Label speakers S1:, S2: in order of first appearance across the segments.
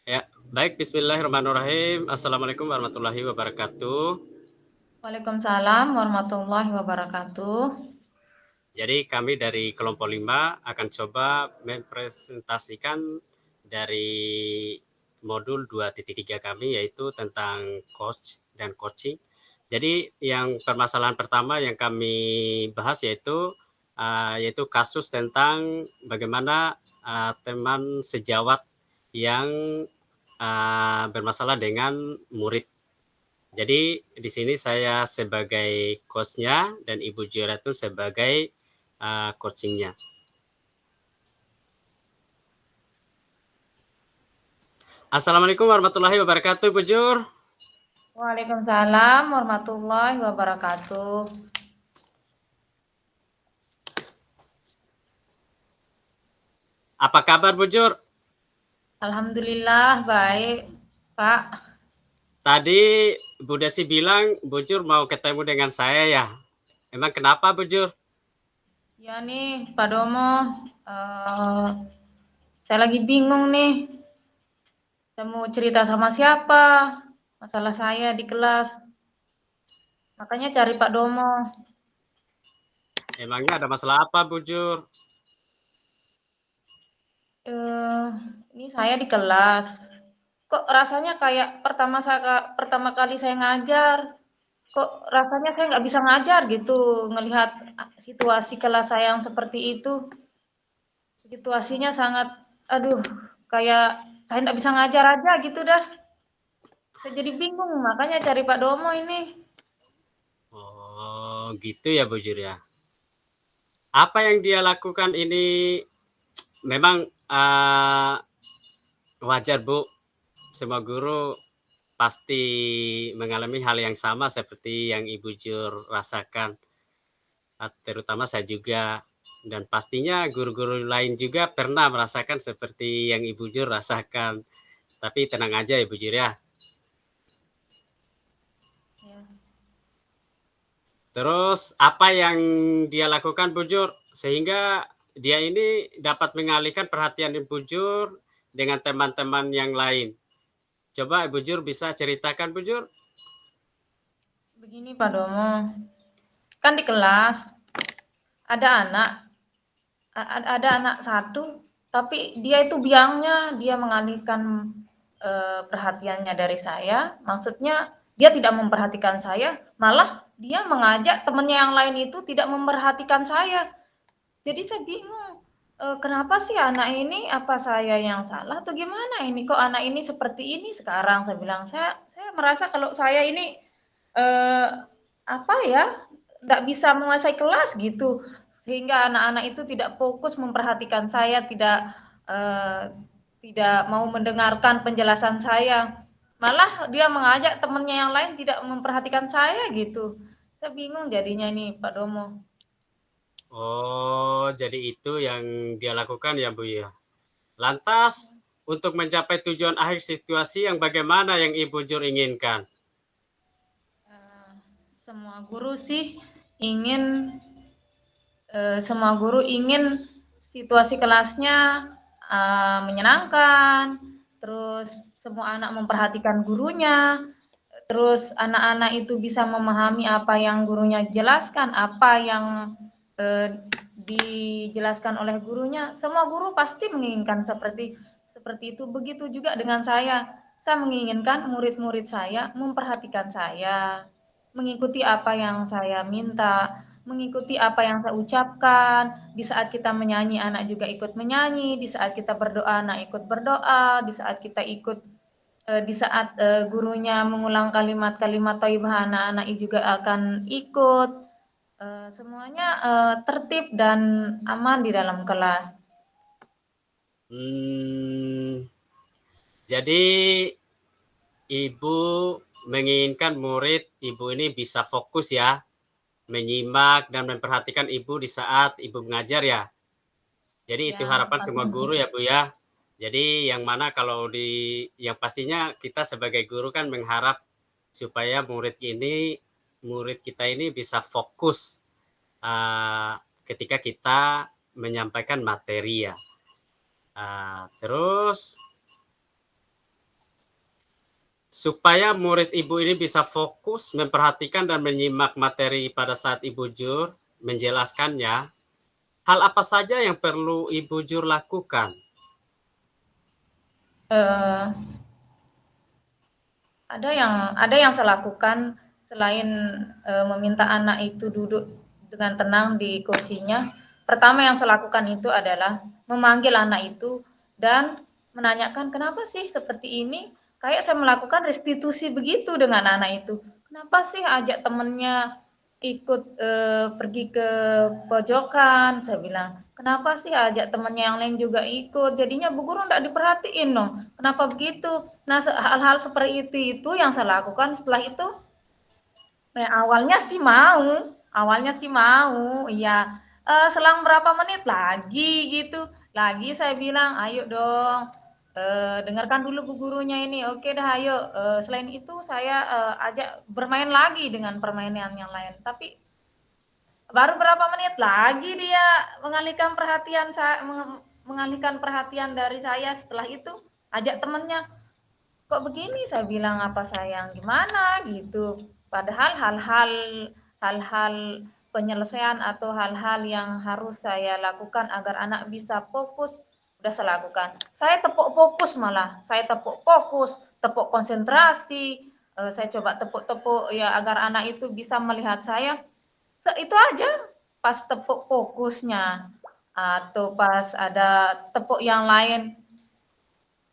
S1: Ya, baik, bismillahirrahmanirrahim. Assalamualaikum warahmatullahi wabarakatuh.
S2: Waalaikumsalam warahmatullahi wabarakatuh.
S1: Jadi kami dari kelompok 5 akan coba mempresentasikan dari modul 2.3 kami, yaitu tentang coach dan coaching. Jadi yang permasalahan pertama yang kami bahas yaitu kasus tentang bagaimana teman sejawat yang bermasalah dengan murid. Jadi di sini saya sebagai coach-nya dan Ibu Juratun sebagai coaching-nya. Assalamualaikum warahmatullahi wabarakatuh, Bu Jur.
S2: Waalaikumsalam warahmatullahi wabarakatuh.
S1: Apa kabar, Bu Jur?
S2: Alhamdulillah baik, Pak.
S1: Tadi Bu Desi bilang Bu Jur mau ketemu dengan saya ya. Emang kenapa, Bu Jur?
S2: Ya nih, Pak Domo, saya lagi bingung nih. Saya mau cerita sama siapa? Masalah saya di kelas. Makanya cari Pak Domo.
S1: Emangnya ada masalah apa, Bu Jur?
S2: Eh, ini saya di kelas. Kok rasanya kayak pertama kali saya ngajar, kok rasanya saya nggak bisa ngajar gitu, ngelihat situasi kelas saya yang seperti itu. Situasinya sangat, aduh, kayak saya nggak bisa ngajar aja gitu dah. Saya jadi bingung, makanya cari Pak Domo ini.
S1: Oh, gitu ya, Bu Jur ya. Apa yang dia lakukan ini memang wajar, Bu. Semua guru pasti mengalami hal yang sama seperti yang Ibu Jur rasakan, terutama saya juga. Dan pastinya guru-guru lain juga pernah merasakan seperti yang Ibu Jur rasakan. Tapi tenang aja Ibu Jur ya.
S2: Ya.
S1: Terus apa yang dia lakukan Bu Jur sehingga dia ini dapat mengalihkan perhatian Ibu Jur dengan teman-teman yang lain? Coba Ibu Jur bisa ceritakan Bu Jur.
S2: Begini Pak Domo, kan di kelas ada anak, ada anak satu, tapi dia itu biangnya, dia mengalihkan perhatiannya dari saya. Maksudnya dia tidak memperhatikan saya, malah dia mengajak temannya yang lain itu tidak memperhatikan saya. Jadi saya bingung, kenapa sih anak ini, apa saya yang salah atau gimana ini? Kok anak ini seperti ini sekarang? Saya bilang, saya merasa kalau saya ini eh, apa ya, nggak bisa menguasai kelas gitu, sehingga anak-anak itu tidak fokus memperhatikan saya, eh, tidak mau mendengarkan penjelasan saya. Malah dia mengajak temannya yang lain tidak memperhatikan saya gitu. Saya bingung jadinya nih Pak Domo.
S1: Oh, jadi itu yang dia lakukan ya Bu ya. Lantas untuk mencapai tujuan akhir situasi yang bagaimana yang Ibu Jur inginkan?
S2: Eh, semua guru sih ingin semua guru ingin situasi kelasnya menyenangkan, terus semua anak memperhatikan gurunya, terus anak-anak itu bisa memahami apa yang gurunya jelaskan, apa yang dijelaskan oleh gurunya. Semua guru pasti menginginkan seperti seperti itu. Begitu juga dengan saya. Saya menginginkan murid-murid saya memperhatikan saya, mengikuti apa yang saya minta, mengikuti apa yang saya ucapkan. Di saat kita menyanyi, anak juga ikut menyanyi. Di saat kita berdoa, anak ikut berdoa. Di saat kita ikut di saat gurunya mengulang kalimat-kalimat thayyibah, anak-anak juga akan ikut. Semuanya tertib dan aman di dalam kelas.
S1: Hmm, jadi Ibu menginginkan murid Ibu ini bisa fokus ya, menyimak dan memperhatikan Ibu di saat Ibu mengajar ya. Jadi itu
S2: Ya,
S1: harapan semua
S2: pasti.
S1: guru ya Bu ya. Jadi yang mana kalau yang pastinya kita sebagai guru kan mengharap supaya murid kita ini bisa fokus ketika kita menyampaikan materi ya. Terus supaya murid Ibu ini bisa fokus memperhatikan dan menyimak materi pada saat Ibu Jur menjelaskannya, hal apa saja yang perlu Ibu Jur lakukan?
S2: Eh, ada yang saya lakukan selain meminta anak itu duduk dengan tenang di kursinya. Pertama yang saya lakukan itu adalah memanggil anak itu dan menanyakan kenapa sih seperti ini. Kayak saya melakukan restitusi begitu dengan anak itu. Kenapa sih ajak temennya ikut pergi ke pojokan? Saya bilang, kenapa sih ajak temennya yang lain juga ikut? Jadinya bu guru enggak diperhatiin dong. Kenapa begitu? Nah, hal-hal seperti itu yang saya lakukan. Setelah itu, awalnya sih mau, iya. Selang berapa menit lagi gitu, lagi saya bilang, ayo dong, dengarkan dulu bu gurunya ini, oke dah ayo. Selain itu saya ajak bermain lagi dengan permainan yang lain, tapi baru berapa menit lagi dia mengalihkan perhatian dari saya. Setelah itu ajak temennya, kok begini? Saya bilang, apa sayang gimana gitu. Padahal hal-hal penyelesaian atau hal-hal yang harus saya lakukan agar anak bisa fokus udah saya lakukan. Saya tepuk fokus, tepuk konsentrasi, saya coba tepuk-tepuk ya agar anak itu bisa melihat saya. Itu aja, pas tepuk fokusnya atau pas ada tepuk yang lain.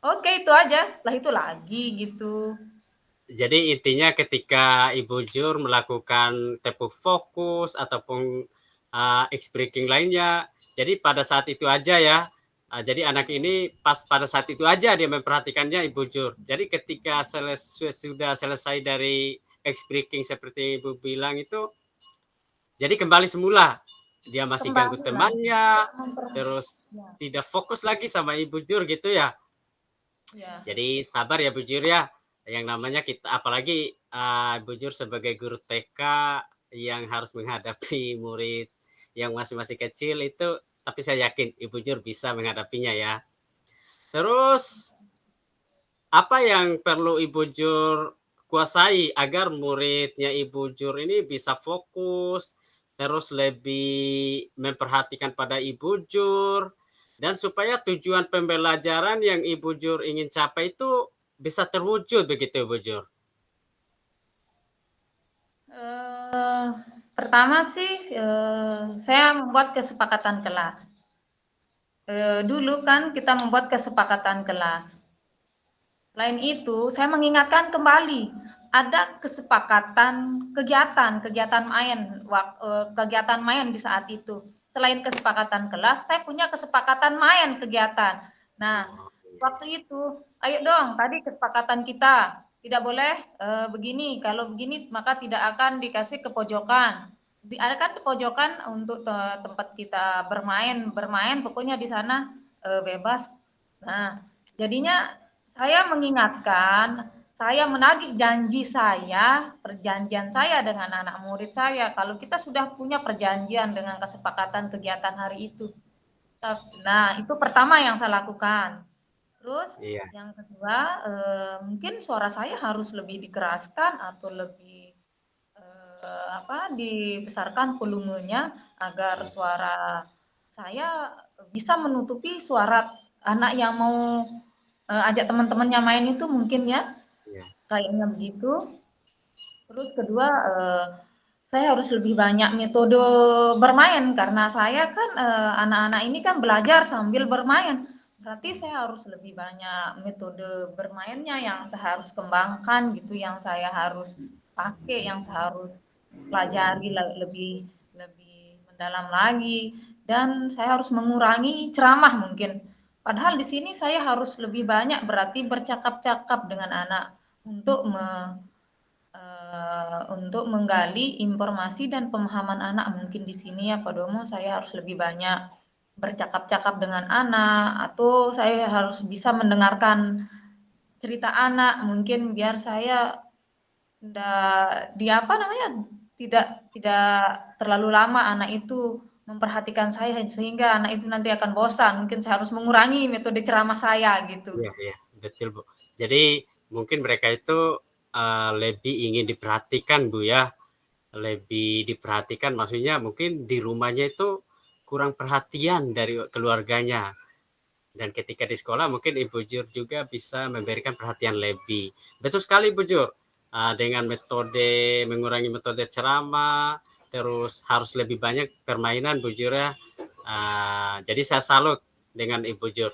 S2: Oke, itu aja, setelah itu lagi gitu.
S1: Jadi intinya ketika Ibu Jur melakukan tepuk fokus ataupun ice breaking lainnya, jadi pada saat itu aja ya. Jadi anak ini pas pada saat itu aja dia memperhatikannya Ibu Jur. Jadi ketika sudah selesai dari ice breaking seperti Ibu bilang itu, jadi kembali semula. Dia masih ganggu
S2: Kembali lagi,
S1: temannya,
S2: tidak memperhatikan.
S1: terus
S2: Ya,
S1: tidak fokus lagi sama Ibu Jur gitu ya.
S2: ya.
S1: Jadi sabar ya Bu Jur ya. Yang namanya kita apalagi Bu Jur sebagai guru TK yang harus menghadapi murid yang masih kecil itu, tapi saya yakin Ibu Jur bisa menghadapinya ya. Terus apa yang perlu Ibu Jur kuasai agar muridnya Ibu Jur ini bisa fokus, terus lebih memperhatikan pada Ibu Jur, dan supaya tujuan pembelajaran yang Ibu Jur ingin capai itu bisa terwujud begitu Ibu Jur?
S2: Eh, pertama sih saya membuat kesepakatan kelas. Dulu kan kita membuat kesepakatan kelas. Selain itu, saya mengingatkan kembali ada kesepakatan kegiatan main di saat itu. Selain kesepakatan kelas, saya punya kesepakatan main kegiatan. Nah,
S1: Oh, iya, iya.
S2: waktu itu, ayo dong, tadi kesepakatan kita tidak boleh begini. Kalau begini maka tidak akan dikasih ke pojokan. Ada kan pojokan untuk tempat kita bermain pokoknya di sana bebas. Nah, jadinya saya mengingatkan, saya menagih perjanjian saya dengan anak murid saya. Kalau kita sudah punya perjanjian dengan kesepakatan kegiatan hari itu. Nah, itu pertama yang saya lakukan. Terus
S1: Iya,
S2: yang kedua, mungkin suara saya harus lebih dikeraskan atau lebih dibesarkan volumenya agar
S1: iya,
S2: suara saya bisa menutupi suara anak yang mau ajak teman-temannya main itu mungkin ya,
S1: iya,
S2: kayaknya begitu. Terus kedua, saya harus lebih banyak metode bermain karena saya kan anak-anak ini kan belajar sambil bermain. Berarti saya harus lebih banyak metode bermainnya yang saya harus kembangkan gitu, yang saya harus pakai, yang saya harus pelajari lebih lebih mendalam lagi, dan saya harus mengurangi ceramah mungkin. Padahal di sini saya harus lebih banyak berarti bercakap-cakap dengan anak untuk untuk menggali informasi dan pemahaman anak. Mungkin di sini ya Pak Domo saya harus lebih banyak bercakap-cakap dengan anak, atau saya harus bisa mendengarkan cerita anak mungkin biar saya tidak tidak terlalu lama anak itu memperhatikan saya sehingga anak itu nanti akan bosan. Mungkin saya harus mengurangi metode ceramah saya gitu.
S1: iya, iya, betul Bu. Jadi mungkin mereka itu lebih ingin diperhatikan Bu ya, lebih diperhatikan maksudnya mungkin di rumahnya itu kurang perhatian dari keluarganya. Dan ketika di sekolah mungkin Ibu Jur juga bisa memberikan perhatian lebih. Betul sekali Ibu Jur. Dengan metode mengurangi metode ceramah, terus harus lebih banyak permainan Bu Jur ya. Jadi saya salut dengan Ibu Jur.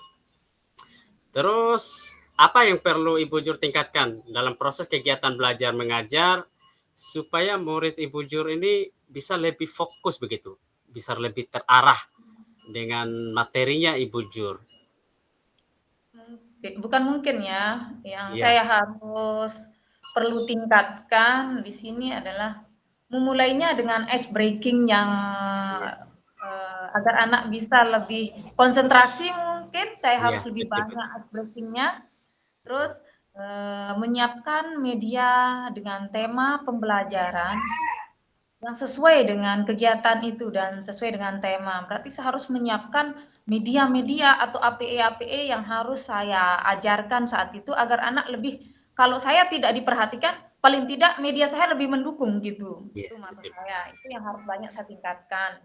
S1: Terus apa yang perlu Ibu Jur tingkatkan dalam proses kegiatan belajar mengajar supaya murid Ibu Jur ini bisa lebih fokus begitu, bisa lebih terarah dengan materinya Ibu Jur.
S2: Bukan mungkin ya, yang
S1: Iya,
S2: saya harus perlu tingkatkan di sini adalah memulainya dengan ice breaking yang
S1: iya,
S2: agar anak bisa lebih konsentrasi, mungkin saya
S1: iya,
S2: harus lebih
S1: betul
S2: banyak
S1: betul.
S2: ice breakingnya. Terus menyiapkan media dengan tema pembelajaran yang sesuai dengan kegiatan itu dan sesuai dengan tema. Berarti saya harus menyiapkan media-media atau APE-APE yang harus saya ajarkan saat itu agar anak lebih, kalau saya tidak diperhatikan, paling tidak media saya lebih mendukung gitu.
S1: Iya,
S2: Itu maksud
S1: betul.
S2: saya. Itu yang harus banyak saya tingkatkan.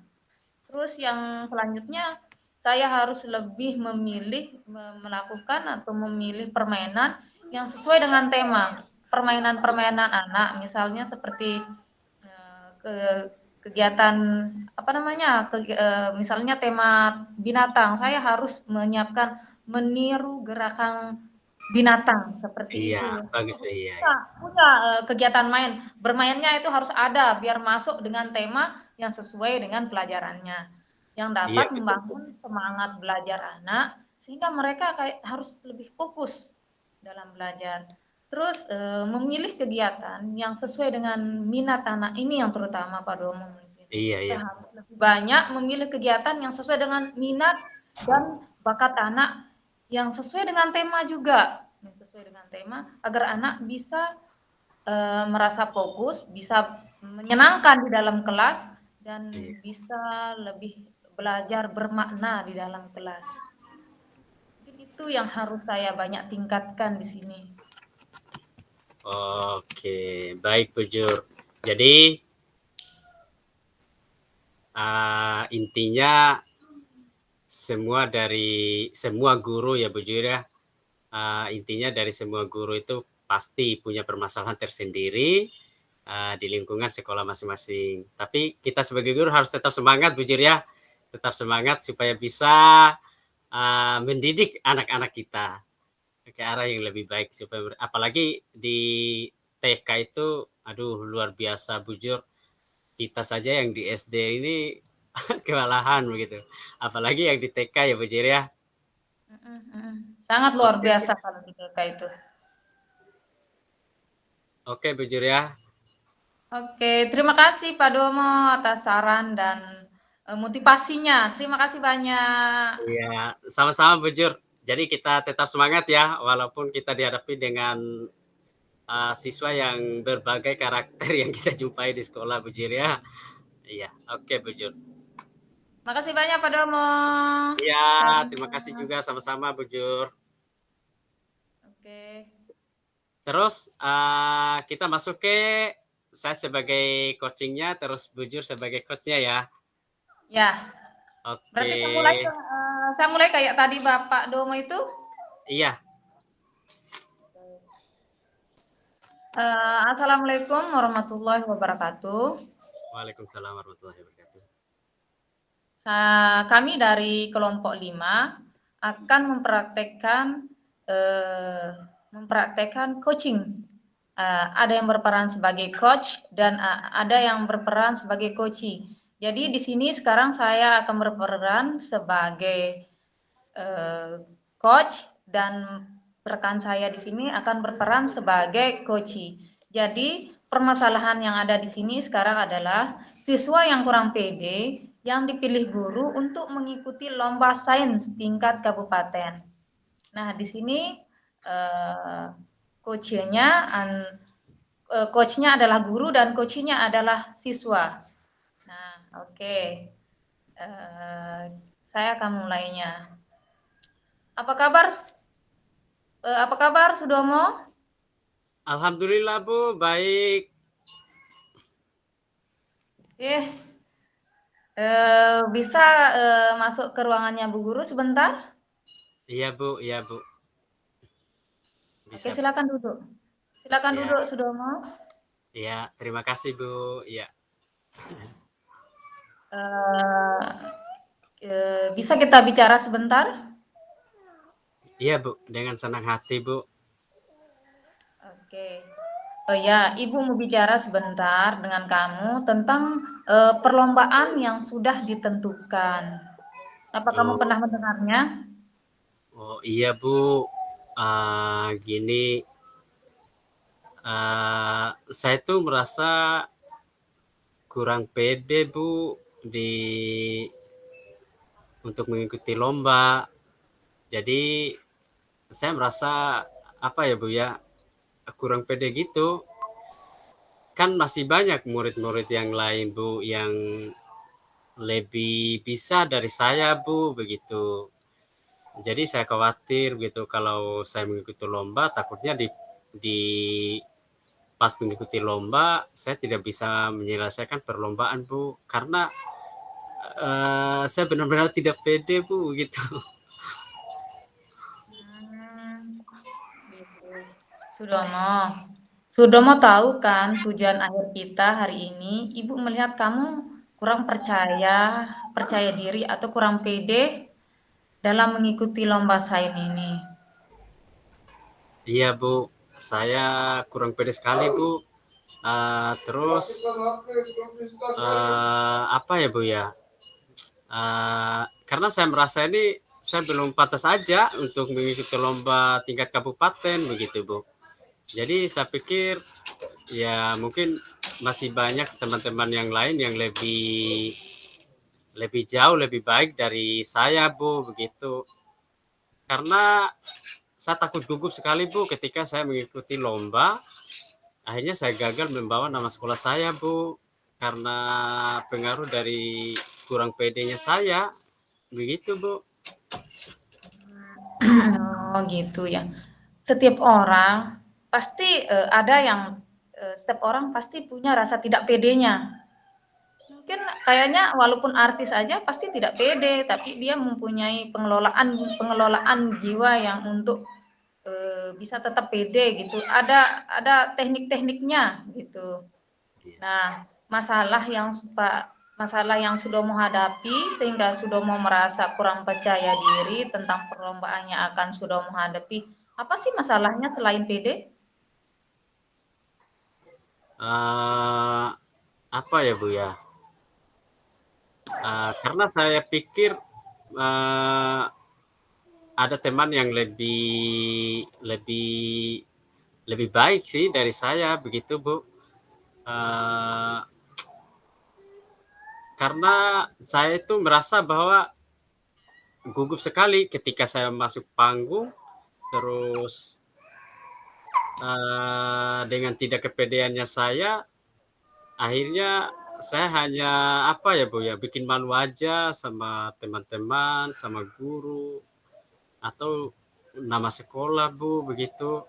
S2: Terus yang selanjutnya saya harus lebih memilih melakukan atau memilih permainan yang sesuai dengan tema. Permainan-permainan anak misalnya seperti ke kegiatan apa namanya, misalnya tema binatang, saya harus menyiapkan meniru gerakan binatang seperti
S1: Iya,
S2: itu.
S1: bagus. Iya,
S2: Punya, punya kegiatan main, bermainnya itu harus ada biar masuk dengan tema yang sesuai dengan pelajarannya, yang
S1: iya,
S2: dapat
S1: betul.
S2: membangun semangat belajar anak sehingga mereka kayak harus lebih fokus dalam belajar. Terus memilih kegiatan yang sesuai dengan minat anak ini yang terutama Pak Domo mungkin.
S1: Iya, iya,
S2: Saya harus lebih banyak memilih kegiatan yang sesuai dengan minat dan bakat anak yang sesuai dengan tema juga, yang sesuai dengan tema agar anak bisa merasa fokus, bisa menyenangkan di dalam kelas dan
S1: iya.
S2: bisa lebih belajar bermakna di dalam kelas. Mungkin itu yang harus saya banyak tingkatkan di sini.
S1: Oke, baik Bu Jur. Jadi intinya semua guru ya Bu Jur ya. Intinya dari semua guru itu pasti punya permasalahan tersendiri di lingkungan sekolah masing-masing. Tapi kita sebagai guru harus tetap semangat Bu Jur ya. Tetap semangat supaya bisa mendidik anak-anak kita ke arah yang lebih baik supaya apalagi di TK itu aduh luar biasa bujur kita saja yang di SD ini kewalahan begitu apalagi yang di TK ya bujur ya.
S2: Sangat luar
S1: Oke
S2: biasa kalau di TK itu.
S1: oke bujur ya.
S2: Oke, terima kasih Pak Domo atas saran dan motivasinya. Terima kasih banyak.
S1: Ya sama-sama bujur, jadi kita tetap semangat ya walaupun kita dihadapi dengan siswa yang berbagai karakter yang kita jumpai di sekolah bujur ya. Iya oke bujur.
S2: Makasih banyak Pak Domo.
S1: Iya, terima kasih
S2: Sarannya.
S1: juga sama-sama Bujur.
S2: Oke.
S1: Terus kita masuk ke saya sebagai coachingnya, terus Bujur sebagai coachnya ya.
S2: Ya,
S1: Oke,
S2: berarti saya mulai kayak tadi Bapak Domo itu.
S1: iya.
S2: Assalamualaikum warahmatullahi wabarakatuh.
S1: Waalaikumsalam warahmatullahi wabarakatuh.
S2: Kami dari kelompok 5 akan mempraktekkan coaching. Ada yang berperan sebagai coach dan ada yang berperan sebagai coaching. Jadi di sini sekarang saya akan berperan sebagai coach dan rekan saya di sini akan berperan sebagai coaching. Jadi permasalahan yang ada di sini sekarang adalah siswa yang kurang pede yang dipilih guru untuk mengikuti lomba sains tingkat kabupaten. Nah, di sini coachnya adalah guru dan coachnya adalah siswa. Nah, oke. Saya akan mulainya. Apa kabar? Apa kabar, Sudomo?
S1: Alhamdulillah Bu, baik.
S2: Eh, bisa masuk ke ruangannya Bu Guru sebentar?
S1: Iya Bu,
S2: Oke,
S1: bisa Bu.
S2: silakan duduk. Silakan
S1: Ya,
S2: duduk, Sudomo.
S1: ya, terima kasih Bu. Ya,
S2: Eh, bisa kita bicara sebentar?
S1: iya Bu, dengan senang hati Bu.
S2: Oke. Oh ya, Ibu mau bicara sebentar dengan kamu tentang perlombaan yang sudah ditentukan. Apa kamu
S1: Oh,
S2: pernah mendengarnya?
S1: oh iya Bu. Gini, saya tuh merasa kurang pede Bu di untuk mengikuti lomba. Jadi saya merasa apa ya Bu ya, kurang pede gitu. Kan masih banyak murid-murid yang lain Bu yang lebih bisa dari saya Bu begitu. Jadi saya khawatir gitu kalau saya mengikuti lomba takutnya di pas mengikuti lomba saya tidak bisa menyelesaikan perlombaan Bu karena saya benar-benar tidak pede Bu gitu.
S2: Hmm, gitu. Sudomo. Sudomo tahu kan tujuan akhir kita hari ini. Ibu melihat kamu kurang percaya diri atau kurang pede dalam mengikuti lomba sains ini.
S1: Iya Bu, saya kurang pede sekali Bu. Terus apa ya Bu ya? Karena saya merasa ini saya belum pantas aja untuk mengikuti lomba tingkat kabupaten begitu Bu. Jadi saya pikir ya mungkin masih banyak teman-teman yang lain yang lebih lebih jauh lebih baik dari saya Bu begitu. Karena saya takut gugup sekali Bu ketika saya mengikuti lomba, akhirnya saya gagal membawa nama sekolah saya Bu karena pengaruh dari kurang pedenya saya begitu Bu.
S2: Oh gitu ya. Setiap orang pasti ada yang setiap orang pasti punya rasa tidak pedenya. Mungkin kayaknya walaupun artis aja pasti tidak pede, tapi dia mempunyai pengelolaan jiwa yang untuk bisa tetap pede gitu. Ada teknik-tekniknya gitu. Nah, masalah yang Sudomo hadapi sehingga Sudomo merasa kurang percaya diri tentang perlombaan yang akan Sudomo hadapi. Apa sih masalahnya selain pede?
S1: Uh, apa ya Bu ya? Karena saya pikir uh, ada teman yang lebih lebih baik sih dari saya begitu Bu. Uh, karena saya itu merasa bahwa gugup sekali ketika saya masuk panggung, terus dengan tidak kepedeannya saya, akhirnya saya hanya apa ya Bu ya, bikin malu aja sama teman-teman, sama guru, atau nama sekolah Bu begitu.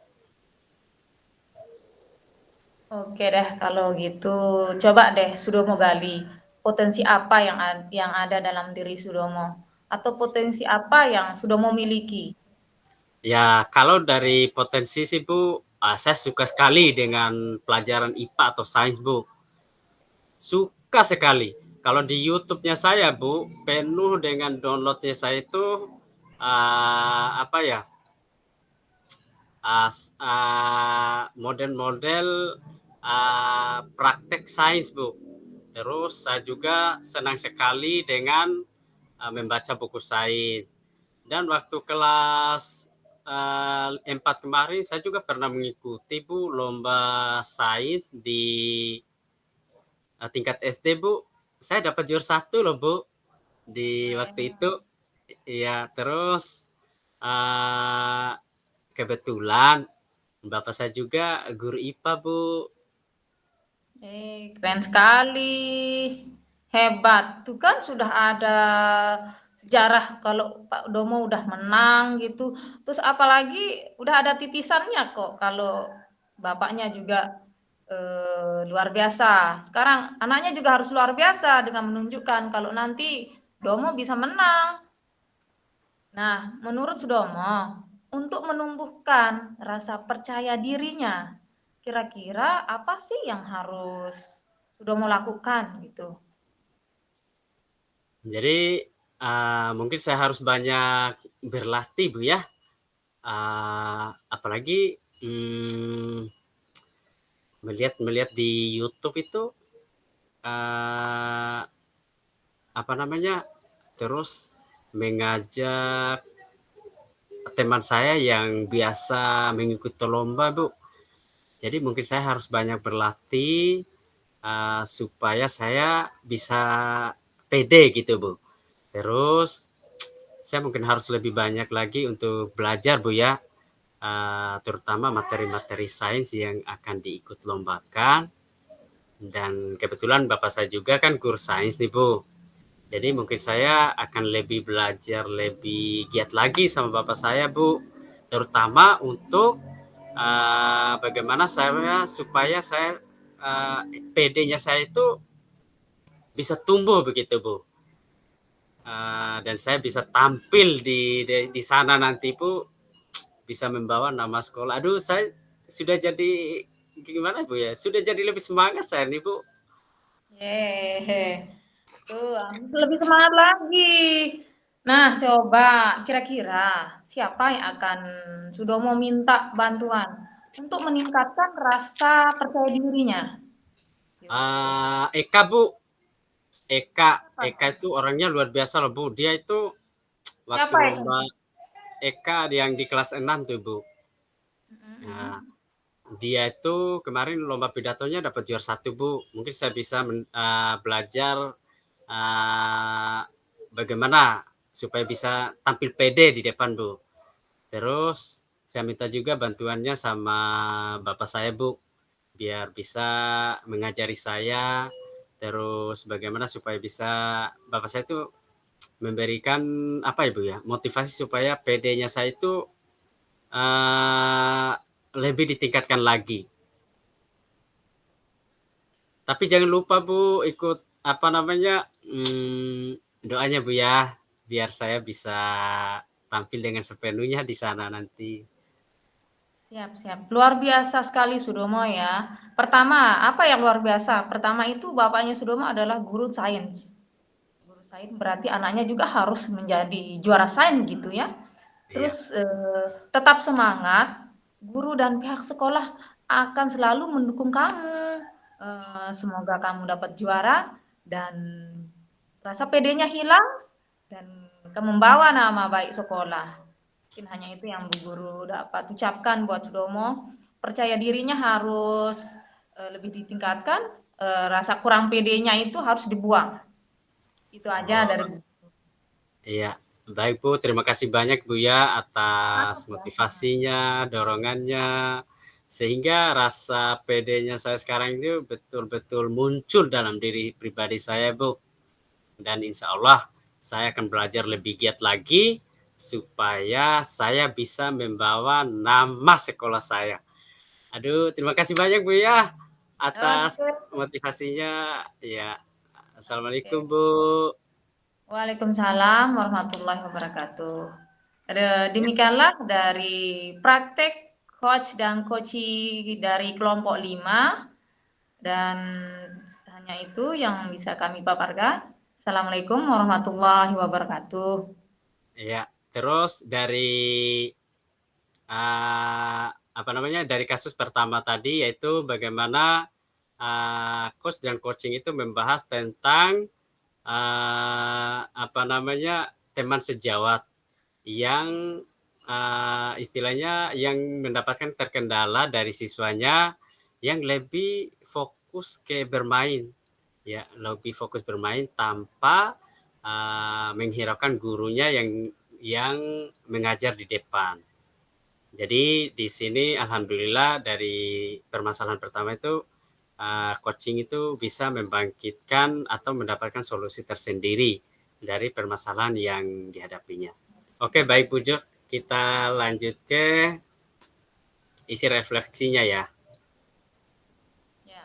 S2: Oke deh kalau gitu. Coba deh Sudomo gali potensi apa yang ada dalam diri Sudomo atau potensi apa yang Sudomo miliki.
S1: Ya kalau dari potensi sih Bu, saya suka sekali dengan pelajaran IPA atau sains Bu. Suka sekali. Kalau di YouTube-nya saya Bu, penuh dengan download-nya saya itu apa ya? Model-model praktek sains Bu. Terus saya juga senang sekali dengan membaca buku sains. Dan waktu kelas 4 kemarin saya juga pernah mengikuti Bu lomba sains di tingkat SD Bu. Saya dapat juara 1 loh Bu di waktu itu. Ya terus uh, kebetulan bapak saya juga guru IPA Bu.
S2: Keren sekali. Hebat. Tuh kan sudah ada sejarah kalau Pak Domo udah menang gitu. Terus apalagi udah ada titisannya kok kalau bapaknya juga luar biasa. Sekarang anaknya juga harus luar biasa dengan menunjukkan kalau nanti Domo bisa menang. Nah, menurut Sudomo, untuk menumbuhkan rasa percaya dirinya, kira-kira apa sih yang harus Sudomo lakukan gitu?
S1: Jadi mungkin saya harus banyak berlatih Bu ya. Apalagi melihat di YouTube itu apa namanya, terus mengajak teman saya yang biasa mengikuti lomba Bu. Jadi mungkin saya harus banyak berlatih supaya saya bisa pede gitu Bu. Terus saya mungkin harus lebih banyak lagi untuk belajar Bu ya, terutama materi-materi sains yang akan diikut lombakan. Dan kebetulan bapak saya juga kan guru sains nih Bu. Jadi mungkin saya akan lebih belajar lebih giat lagi sama bapak saya Bu. Terutama untuk bagaimana saya supaya saya PD-nya saya itu bisa tumbuh begitu Bu. Dan saya bisa tampil di sana nanti Bu, bisa membawa nama sekolah. Aduh, saya sudah jadi gimana Bu ya? Sudah jadi lebih semangat saya nih Bu.
S2: Yeay, tuh lebih semangat lagi. Nah, coba kira-kira siapa yang akan Sudomo minta bantuan untuk meningkatkan rasa percaya dirinya? Yuk,
S1: Eka Bu, Eka
S2: siapa?
S1: itu orangnya luar biasa loh Bu. Dia itu waktu
S2: Siapa itu?
S1: lomba Eka yang di kelas 6 tuh Bu. Nah,
S2: Mhm.
S1: dia itu kemarin lomba pidatonya dapat juara 1 Bu. Mungkin saya bisa belajar uh, bagaimana supaya bisa tampil pede di depan Bu. Terus saya minta juga bantuannya sama bapak saya Bu, biar bisa mengajari saya, terus bagaimana supaya bisa bapak saya itu memberikan apa ya Bu ya, motivasi supaya PD-nya saya itu lebih ditingkatkan lagi. Tapi jangan lupa Bu ikut apa namanya doanya Bu ya, biar saya bisa tampil dengan sepenuhnya di sana nanti.
S2: Siap, siap. Luar biasa sekali Sudomo ya. Pertama, apa yang luar biasa? Pertama itu bapaknya Sudomo adalah guru sains. Guru sains berarti anaknya juga harus menjadi juara sains gitu ya.
S1: Iya.
S2: Terus tetap semangat, guru dan pihak sekolah akan selalu mendukung kamu. Semoga kamu dapat juara dan rasa pedenya hilang dan kamu membawa nama baik sekolah. Mungkin hanya itu yang Bu Guru dapat ucapkan buat Sudomo. Percaya dirinya harus lebih ditingkatkan, rasa kurang pedenya itu harus dibuang. Itu aja
S1: Oh,
S2: dari Bu.
S1: iya. Baik Bu, terima kasih banyak Bu ya atas
S2: Sama-sama.
S1: motivasinya, dorongannya, sehingga rasa pedenya saya sekarang itu betul-betul muncul dalam diri pribadi saya Bu. Dan insya Allah saya akan belajar lebih giat lagi supaya saya bisa membawa nama sekolah saya. Aduh, terima kasih banyak Bu ya atas
S2: Oke.
S1: motivasinya. Ya, Assalamualaikum
S2: Oke.
S1: Bu.
S2: Waalaikumsalam warahmatullahi wabarakatuh. Demikianlah dari praktek coach dan coachi dari kelompok 5 dan hanya itu yang bisa kami paparkan. Assalamualaikum warahmatullahi wabarakatuh.
S1: Ya, terus dari apa namanya, dari kasus pertama tadi yaitu bagaimana coach dan coaching itu membahas tentang apa namanya, teman sejawat yang istilahnya yang mendapatkan terkendala dari siswanya yang lebih fokus ke bermain, ya lebih fokus bermain tanpa menghiraukan gurunya yang mengajar di depan. Jadi di sini alhamdulillah dari permasalahan pertama itu coaching itu bisa membangkitkan atau mendapatkan solusi tersendiri dari permasalahan yang dihadapinya. Oke, baik Bu Jo, kita lanjut ke isi refleksinya ya.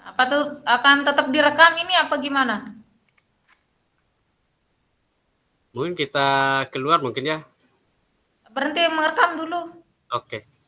S2: Apa tuh akan tetap direkam ini apa gimana?
S1: Mungkin kita keluar mungkin ya.
S2: Berhenti merekam dulu.
S1: Oke.